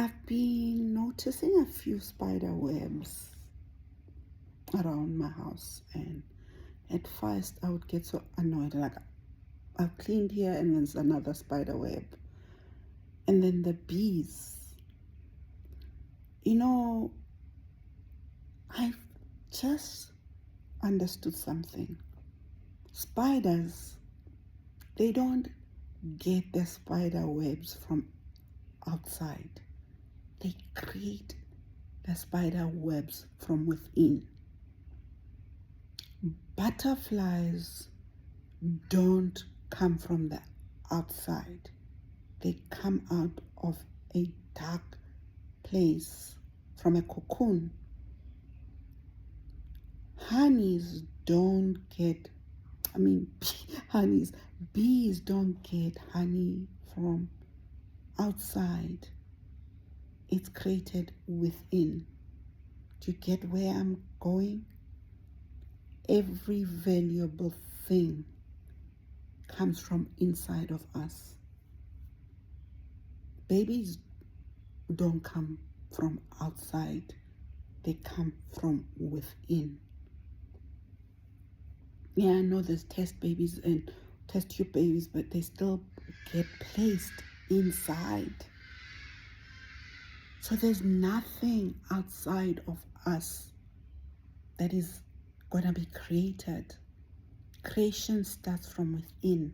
I've been noticing a few spider webs around my house, and at first I would get so annoyed, like I've cleaned here and there's another spider web. And then the bees. You know, I've just understood something. Spiders, they don't get the spider webs from outside. They create the spider webs from within. Butterflies don't come from the outside. They come out of a dark place, from a cocoon. Honeys don't get, I mean, bees don't get honey from outside. It's created within. Do you get where I'm going? Every valuable thing comes from inside of us. Babies don't come from outside. They come from within. Yeah, I know there's test babies and test tube babies, but they still get placed inside. So there's nothing outside of us that is going to be created. Creation starts from within.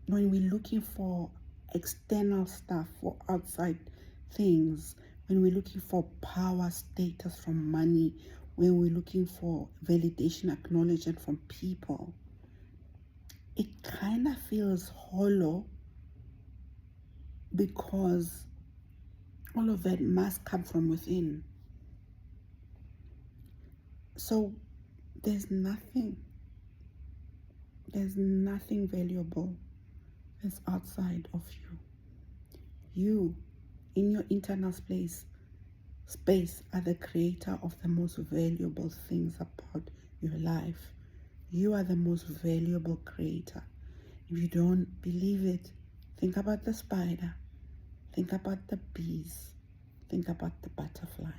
When we're looking for external stuff, for outside things, when we're looking for power, status from money, when we're looking for validation, acknowledgement from people, it kind of feels hollow, because all of that must come from within. So there's nothing valuable that's outside of you. You, in your internal space are the creator of the most valuable things about your life. You are the most valuable creator. If you don't believe it, think about the spider, think about the bees, think about the butterfly.